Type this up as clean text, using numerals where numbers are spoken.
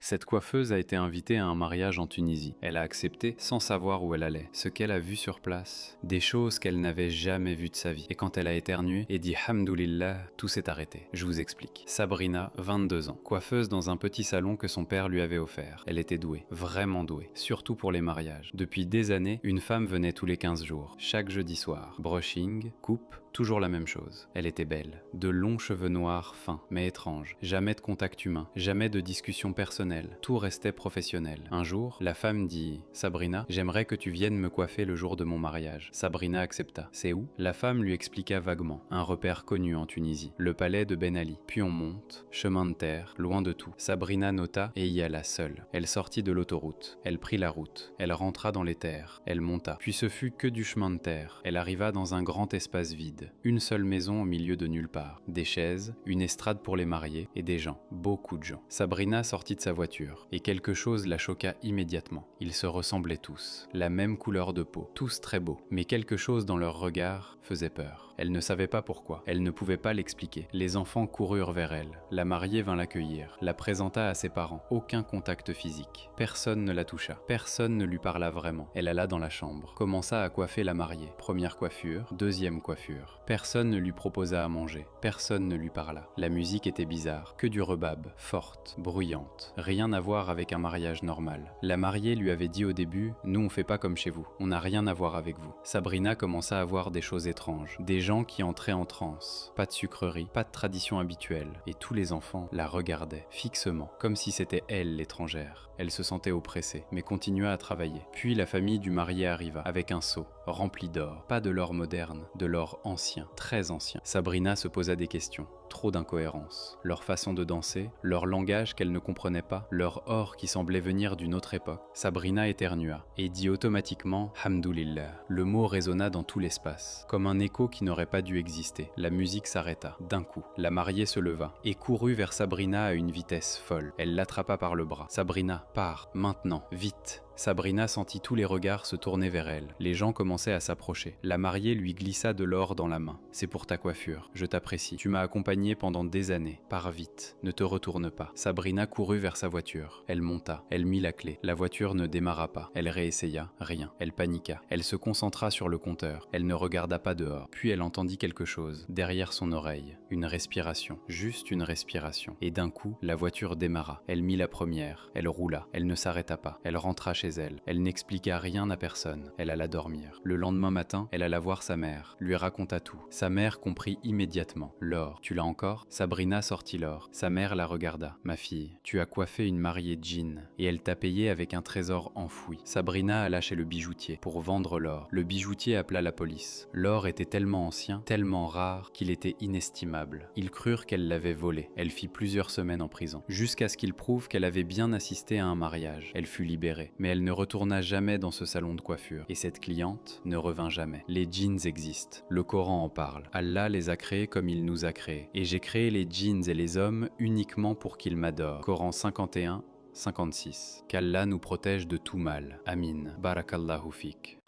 Cette coiffeuse a été invitée à un mariage en Tunisie. Elle a accepté sans savoir où elle allait. Ce qu'elle a vu sur place, des choses qu'elle n'avait jamais vues de sa vie. Et quand elle a éternué et dit Hamdoulillah, tout s'est arrêté. Je vous explique. Sabrina, 22 ans, coiffeuse dans un petit salon que son père lui avait offert. Elle était douée, vraiment douée, surtout pour les mariages. Depuis des années, une femme venait tous les 15 jours, chaque jeudi soir. Brushing, coupe, toujours la même chose. Elle était belle. De longs cheveux noirs fins, mais étranges. Jamais de contact humain, jamais de discussion personnelle. Tout restait professionnel. Un jour, la femme dit « Sabrina, j'aimerais que tu viennes me coiffer le jour de mon mariage. » Sabrina accepta. « C'est où ?» La femme lui expliqua vaguement. Un repère connu en Tunisie. Le palais de Ben Ali. Puis on monte, chemin de terre, loin de tout. Sabrina nota et y alla seule. Elle sortit de l'autoroute. Elle prit la route. Elle rentra dans les terres. Elle monta. Puis ce fut que du chemin de terre. Elle arriva dans un grand espace vide. Une seule maison au milieu de nulle part. Des chaises, une estrade pour les mariés et des gens. Beaucoup de gens. Sabrina sortit de sa voiture et quelque chose la choqua immédiatement. Ils se ressemblaient tous. La même couleur de peau. Tous très beaux. Mais quelque chose dans leur regard faisait peur. Elle ne savait pas pourquoi. Elle ne pouvait pas l'expliquer. Les enfants coururent vers elle. La mariée vint l'accueillir. La présenta à ses parents. Aucun contact physique. Personne ne la toucha. Personne ne lui parla vraiment. Elle alla dans la chambre. Commença à coiffer la mariée. Première coiffure, deuxième coiffure. Personne ne lui proposa à manger. Personne ne lui parla. La musique était bizarre. Que du rebab. Forte, bruyante. Rien à voir avec un mariage normal. La mariée lui avait dit au début « Nous on fait pas comme chez vous. On n'a rien à voir avec vous. » Sabrina commença à voir des choses étranges. Des gens qui entraient en transe. Pas de sucrerie, pas de tradition habituelle. Et tous les enfants la regardaient, fixement, comme si c'était elle l'étrangère. Elle se sentait oppressée, mais continua à travailler. Puis la famille du marié arriva, avec un seau, rempli d'or. Pas de l'or moderne, de l'or ancien, très ancien. Sabrina se posa des questions. Trop d'incohérences. Leur façon de danser, leur langage qu'elle ne comprenait pas, leur or qui semblait venir d'une autre époque. Sabrina éternua et dit automatiquement « Hamdoulillah ». Le mot résonna dans tout l'espace, comme un écho qui n'aurait pas dû exister. La musique s'arrêta. D'un coup, la mariée se leva et courut vers Sabrina à une vitesse folle. Elle l'attrapa par le bras. « Sabrina, pars, maintenant, vite !» Sabrina sentit tous les regards se tourner vers elle. Les gens commençaient à s'approcher. La mariée lui glissa de l'or dans la main. « C'est pour ta coiffure, je t'apprécie. Tu m'as accompagnée pendant des années. Pars vite, ne te retourne pas. » Sabrina courut vers sa voiture. Elle monta, elle mit la clé. La voiture ne démarra pas. Elle réessaya, rien. Elle paniqua. Elle se concentra sur le compteur. Elle ne regarda pas dehors. Puis elle entendit quelque chose, derrière son oreille. Une respiration, juste une respiration. Et d'un coup, la voiture démarra. Elle mit la première. Elle roula. Elle ne s'arrêta pas. Elle rentra chez elle. Elle n'expliqua rien à personne. Elle alla dormir. Le lendemain matin, elle alla voir sa mère, lui raconta tout. Sa mère comprit immédiatement. « L'or, tu l'as encore ?» Sabrina sortit l'or. Sa mère la regarda. « Ma fille, tu as coiffé une mariée djinn et elle t'a payé avec un trésor enfoui. » Sabrina alla chez le bijoutier pour vendre l'or. Le bijoutier appela la police. L'or était tellement ancien, tellement rare qu'il était inestimable. Ils crurent qu'elle l'avait volé. Elle fit plusieurs semaines en prison, jusqu'à ce qu'ils prouvent qu'elle avait bien assisté à un mariage. Elle fut libérée, mais elle ne retourna jamais dans ce salon de coiffure. Et cette cliente ne revint jamais. Les djinns existent. Le Coran en parle. Allah les a créés comme il nous a créés. Et j'ai créé les djinns et les hommes uniquement pour qu'ils m'adorent. Coran 51, 56. Qu'Allah nous protège de tout mal. Amin. Barakallahu fik.